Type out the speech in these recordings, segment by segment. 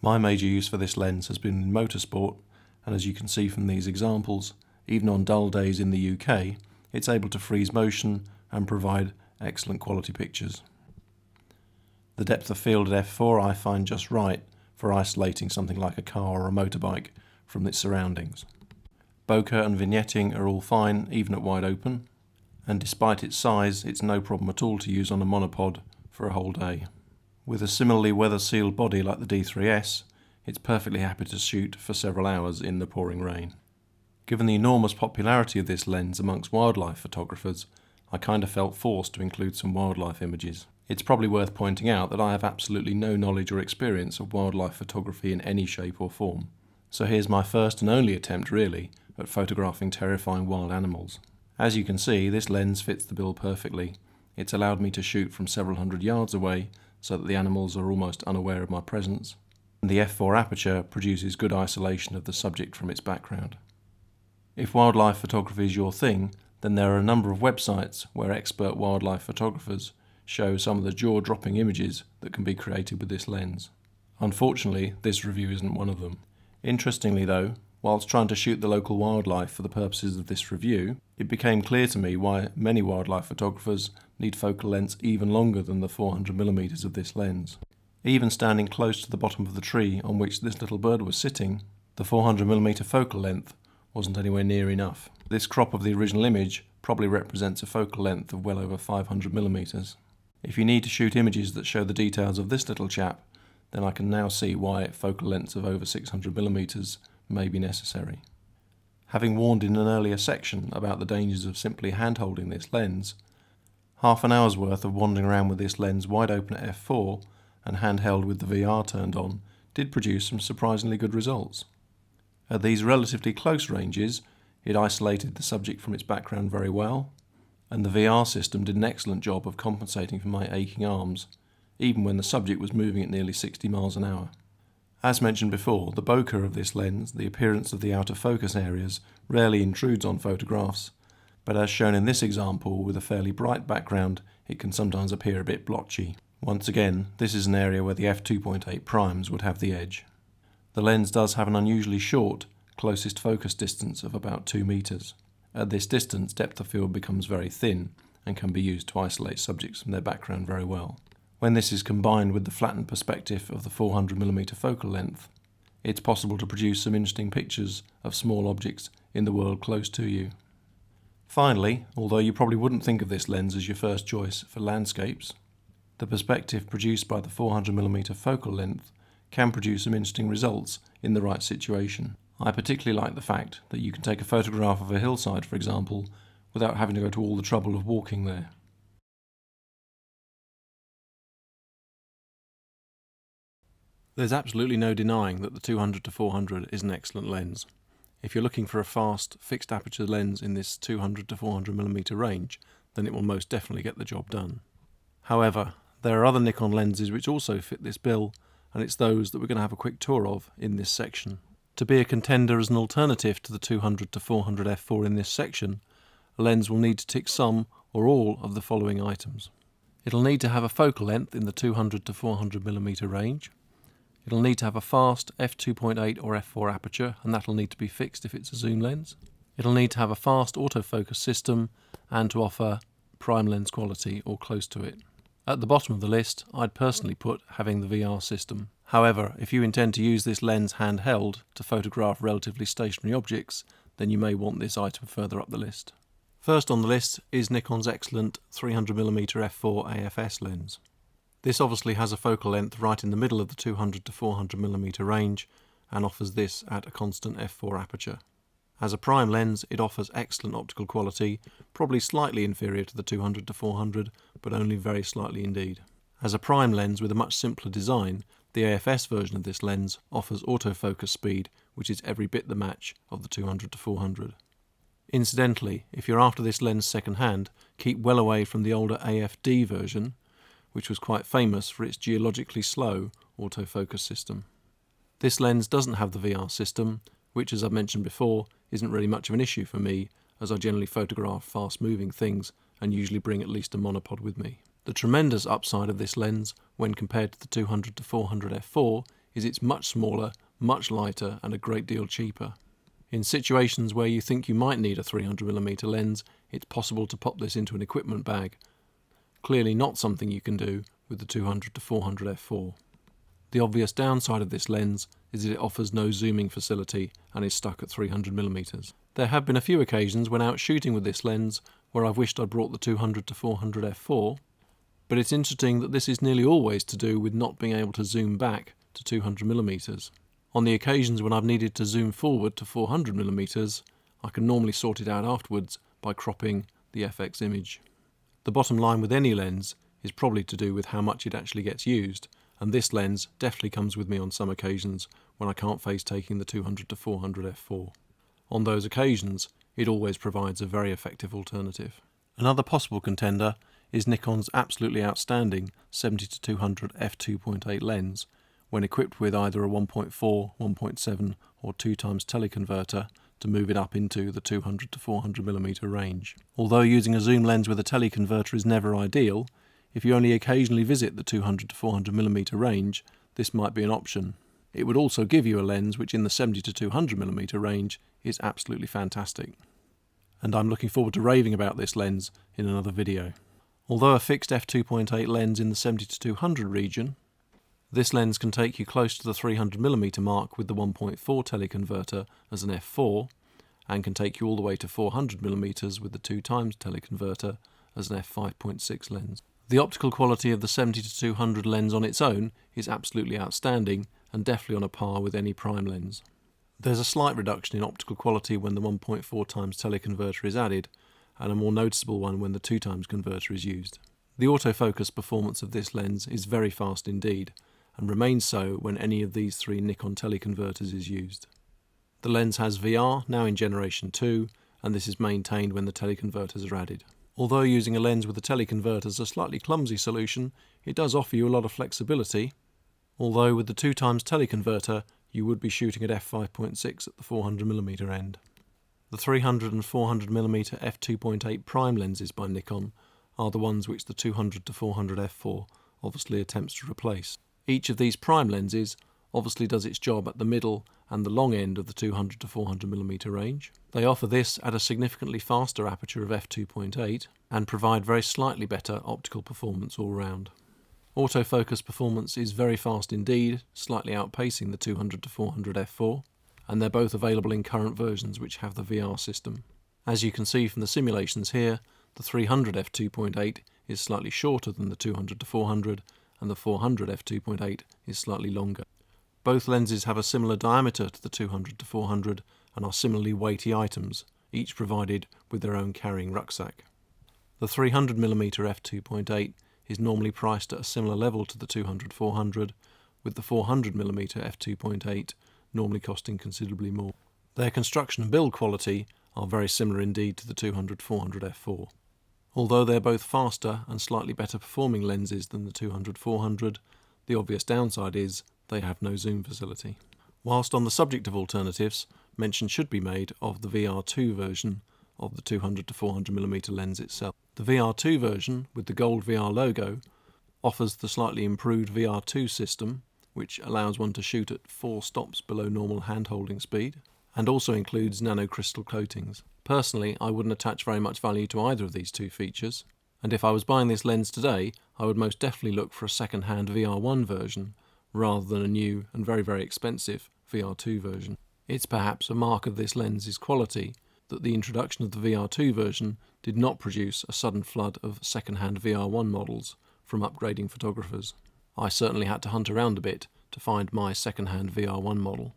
My major use for this lens has been in motorsport, and as you can see from these examples, even on dull days in the UK, it's able to freeze motion and provide excellent quality pictures. The depth of field at f4 I find just right for isolating something like a car or a motorbike from its surroundings. Bokeh and vignetting are all fine, even at wide open, and despite its size, it's no problem at all to use on a monopod for a whole day. With a similarly weather-sealed body like the D3S, it's perfectly happy to shoot for several hours in the pouring rain. Given the enormous popularity of this lens amongst wildlife photographers, I kind of felt forced to include some wildlife images. It's probably worth pointing out that I have absolutely no knowledge or experience of wildlife photography in any shape or form. So here's my first and only attempt, really, at photographing terrifying wild animals. As you can see, this lens fits the bill perfectly. It's allowed me to shoot from several hundred yards away so that the animals are almost unaware of my presence. And the f4 aperture produces good isolation of the subject from its background. If wildlife photography is your thing, then there are a number of websites where expert wildlife photographers show some of the jaw-dropping images that can be created with this lens. Unfortunately, this review isn't one of them. Interestingly though, whilst trying to shoot the local wildlife for the purposes of this review, it became clear to me why many wildlife photographers need focal lengths even longer than the 400mm of this lens. Even standing close to the bottom of the tree on which this little bird was sitting, the 400mm focal length wasn't anywhere near enough. This crop of the original image probably represents a focal length of well over 500mm. If you need to shoot images that show the details of this little chap, then I can now see why focal lengths of over 600mm may be necessary. Having warned in an earlier section about the dangers of simply hand-holding this lens, half an hour's worth of wandering around with this lens wide open at f4 and handheld with the VR turned on did produce some surprisingly good results. At these relatively close ranges, it isolated the subject from its background very well, and the VR system did an excellent job of compensating for my aching arms, even when the subject was moving at nearly 60 miles an hour. As mentioned before, the bokeh of this lens, the appearance of the out-of-focus areas, rarely intrudes on photographs, but as shown in this example with a fairly bright background, it can sometimes appear a bit blotchy. Once again, this is an area where the f2.8 primes would have the edge. The lens does have an unusually short closest focus distance of about 2 meters. At this distance, depth of field becomes very thin and can be used to isolate subjects from their background very well. When this is combined with the flattened perspective of the 400mm focal length, it's possible to produce some interesting pictures of small objects in the world close to you. Finally, although you probably wouldn't think of this lens as your first choice for landscapes, the perspective produced by the 400mm focal length can produce some interesting results in the right situation. I particularly like the fact that you can take a photograph of a hillside, for example, without having to go to all the trouble of walking there. There's absolutely no denying that the 200-400 is an excellent lens. If you're looking for a fast, fixed aperture lens in this 200-400mm range, then it will most definitely get the job done. However, there are other Nikon lenses which also fit this bill, and it's those that we're going to have a quick tour of in this section. To be a contender as an alternative to the 200-400 f4 in this section, a lens will need to tick some or all of the following items. It'll need to have a focal length in the 200-400mm range. It'll need to have a fast f2.8 or f4 aperture, and that'll need to be fixed if it's a zoom lens. It'll need to have a fast autofocus system and to offer prime lens quality or close to it. At the bottom of the list, I'd personally put having the VR system. However, if you intend to use this lens handheld to photograph relatively stationary objects, then you may want this item further up the list. First on the list is Nikon's excellent 300mm f4 AFS lens. This obviously has a focal length right in the middle of the 200-400mm range and offers this at a constant f4 aperture. As a prime lens, it offers excellent optical quality, probably slightly inferior to the 200-400, but only very slightly indeed. As a prime lens with a much simpler design, the AFS version of this lens offers autofocus speed, which is every bit the match of the 200-400. Incidentally, if you're after this lens second-hand, keep well away from the older AFD version, which was quite famous for its geologically slow autofocus system. This lens doesn't have the VR system, which, as I've mentioned before, isn't really much of an issue for me, as I generally photograph fast-moving things and usually bring at least a monopod with me. The tremendous upside of this lens, when compared to the 200-400 f4, is it's much smaller, much lighter and a great deal cheaper. In situations where you think you might need a 300mm lens, it's possible to pop this into an equipment bag. Clearly not something you can do with the 200-400 f4. The obvious downside of this lens is that it offers no zooming facility and is stuck at 300mm. There have been a few occasions when out shooting with this lens where I've wished I'd brought the 200-400 f4, but it's interesting that this is nearly always to do with not being able to zoom back to 200mm. On the occasions when I've needed to zoom forward to 400mm, I can normally sort it out afterwards by cropping the FX image. The bottom line with any lens is probably to do with how much it actually gets used, and this lens definitely comes with me on some occasions when I can't face taking the 200-400 f4. On those occasions, it always provides a very effective alternative. Another possible contender is Nikon's absolutely outstanding 70-200 f2.8 lens, when equipped with either a 1.4, 1.7 or 2x teleconverter to move it up into the 200-400mm range. Although using a zoom lens with a teleconverter is never ideal, if you only occasionally visit the 200-400mm range, this might be an option. It would also give you a lens which in the 70-200mm range is absolutely fantastic. And I'm looking forward to raving about this lens in another video. Although a fixed f2.8 lens in the 70-200 region, this lens can take you close to the 300mm mark with the 1.4 teleconverter as an f4, and can take you all the way to 400mm with the 2x teleconverter as an f5.6 lens. The optical quality of the 70-200 lens on its own is absolutely outstanding and definitely on a par with any prime lens. There's a slight reduction in optical quality when the 1.4x teleconverter is added, and a more noticeable one when the 2x converter is used. The autofocus performance of this lens is very fast indeed, and remains so when any of these three Nikon teleconverters is used. The lens has VR, now in generation 2, and this is maintained when the teleconverters are added. Although using a lens with a teleconverter is a slightly clumsy solution, it does offer you a lot of flexibility, although with the 2x teleconverter you would be shooting at f5.6 at the 400mm end. The 300 and 400mm f2.8 prime lenses by Nikon are the ones which the 200-400 f4 obviously attempts to replace. Each of these prime lenses obviously does its job at the middle and the long end of the 200-400mm range. They offer this at a significantly faster aperture of f2.8 and provide very slightly better optical performance all round. Autofocus performance is very fast indeed, slightly outpacing the 200-400 f4, and they're both available in current versions which have the VR system. As you can see from the simulations here, the 300 f2.8 is slightly shorter than the 200-400, and the 400 f2.8 is slightly longer. Both lenses have a similar diameter to the 200-400 and are similarly weighty items, each provided with their own carrying rucksack. The 300mm f2.8 is normally priced at a similar level to the 200-400, with the 400mm f2.8 normally costing considerably more. Their construction and build quality are very similar indeed to the 200-400 f4. Although they're both faster and slightly better performing lenses than the 200-400, the obvious downside is they have no zoom facility. Whilst on the subject of alternatives, mention should be made of the VR2 version of the 200-400mm lens itself. The VR2 version, with the gold VR logo, offers the slightly improved VR2 system, which allows one to shoot at 4 stops below normal hand-holding speed, and also includes nanocrystal coatings. Personally, I wouldn't attach very much value to either of these two features, and if I was buying this lens today, I would most definitely look for a second-hand VR1 version, rather than a new and very, very expensive VR2 version. It's perhaps a mark of this lens's quality that the introduction of the VR2 version did not produce a sudden flood of second-hand VR1 models from upgrading photographers. I certainly had to hunt around a bit to find my second-hand VR1 model,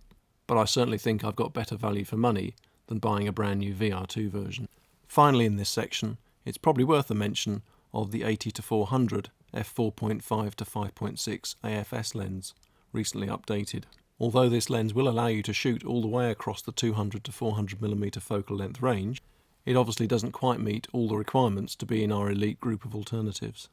but I certainly think I've got better value for money than buying a brand new VR2 version. Finally in this section, it's probably worth a mention of the 80-400 f4.5 to 5.6 AFS lens, recently updated. Although this lens will allow you to shoot all the way across the 200-400mm focal length range, it obviously doesn't quite meet all the requirements to be in our elite group of alternatives.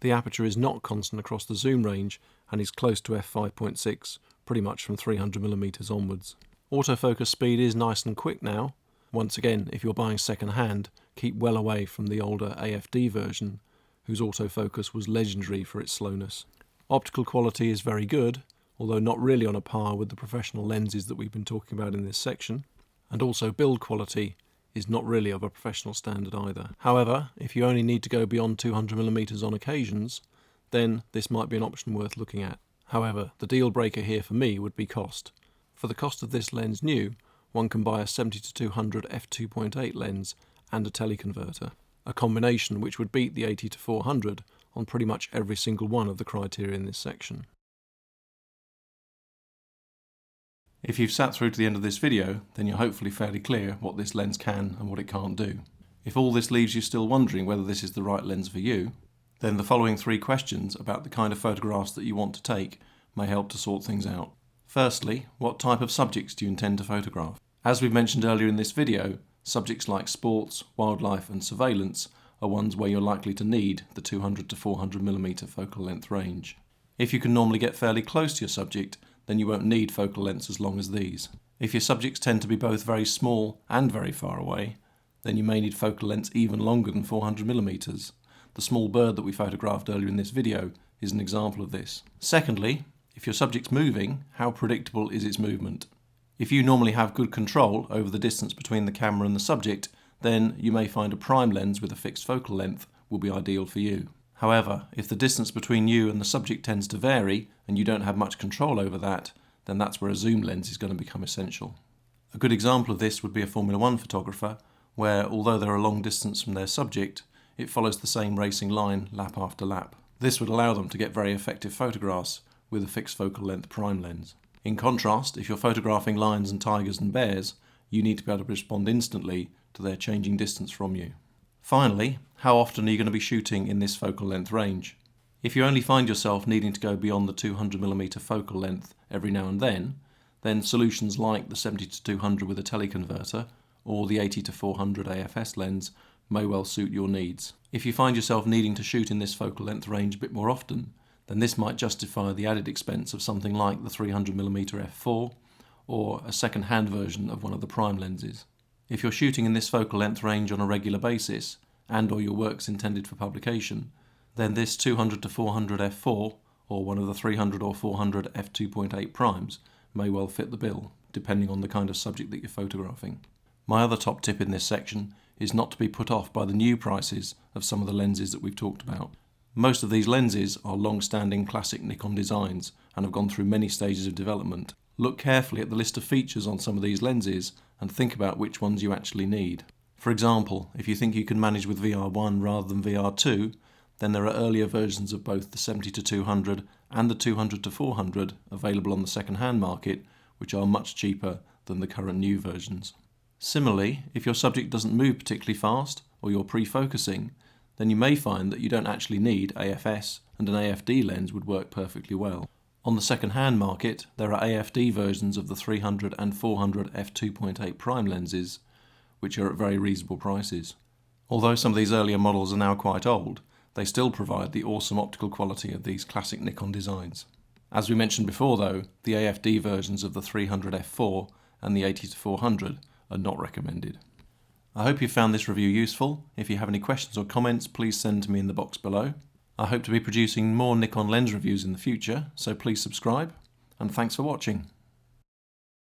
The aperture is not constant across the zoom range and is close to f5.6, pretty much from 300mm onwards. Autofocus speed is nice and quick now. Once again, if you're buying second hand, keep well away from the older AFD version, whose autofocus was legendary for its slowness. Optical quality is very good, although not really on a par with the professional lenses that we've been talking about in this section. And also build quality is not really of a professional standard either. However, if you only need to go beyond 200mm on occasions, then this might be an option worth looking at. However, the deal breaker here for me would be cost. For the cost of this lens new, one can buy a 70-200 f2.8 lens and a teleconverter, a combination which would beat the 80-400 on pretty much every single one of the criteria in this section. If you've sat through to the end of this video, then you're hopefully fairly clear what this lens can and what it can't do. If all this leaves you still wondering whether this is the right lens for you, then the following 3 questions about the kind of photographs that you want to take may help to sort things out. Firstly, what type of subjects do you intend to photograph? As we've mentioned earlier in this video, subjects like sports, wildlife and surveillance are ones where you're likely to need the 200-400mm focal length range. If you can normally get fairly close to your subject, then you won't need focal lengths as long as these. If your subjects tend to be both very small and very far away, then you may need focal lengths even longer than 400mm. The small bird that we photographed earlier in this video is an example of this. Secondly, if your subject's moving, how predictable is its movement? If you normally have good control over the distance between the camera and the subject, then you may find a prime lens with a fixed focal length will be ideal for you. However, if the distance between you and the subject tends to vary and you don't have much control over that, then that's where a zoom lens is going to become essential. A good example of this would be a Formula 1 photographer, where although they're a long distance from their subject, it follows the same racing line lap after lap. This would allow them to get very effective photographs with a fixed focal length prime lens. In contrast, if you're photographing lions and tigers and bears, you need to be able to respond instantly to their changing distance from you. Finally, how often are you going to be shooting in this focal length range? If you only find yourself needing to go beyond the 200mm focal length every now and then solutions like the 70-200 with a teleconverter or the 80-400 AFS lens may well suit your needs. If you find yourself needing to shoot in this focal length range a bit more often, then this might justify the added expense of something like the 300mm f4 or a second-hand version of one of the prime lenses. If you're shooting in this focal length range on a regular basis, and or your work's intended for publication, then this 200-400 f4 or one of the 300 or 400 f2.8 primes may well fit the bill, depending on the kind of subject that you're photographing. My other top tip in this section is not to be put off by the new prices of some of the lenses that we've talked about. Most of these lenses are long-standing classic Nikon designs and have gone through many stages of development. Look carefully at the list of features on some of these lenses and think about which ones you actually need. For example, if you think you can manage with VR1 rather than VR2, then there are earlier versions of both the 70-200 and the 200-400 available on the second-hand market, which are much cheaper than the current new versions. Similarly, if your subject doesn't move particularly fast or you're pre-focusing, then you may find that you don't actually need AFS and an AFD lens would work perfectly well. On the second-hand market, there are AFD versions of the 300 and 400 f2.8 prime lenses, which are at very reasonable prices. Although some of these earlier models are now quite old, they still provide the awesome optical quality of these classic Nikon designs. As we mentioned before though, the AFD versions of the 300 f4 and the 80-400 are not recommended. I hope you found this review useful. If you have any questions or comments, please send to me in the box below. I hope to be producing more Nikon lens reviews in the future, so please subscribe, and thanks for watching.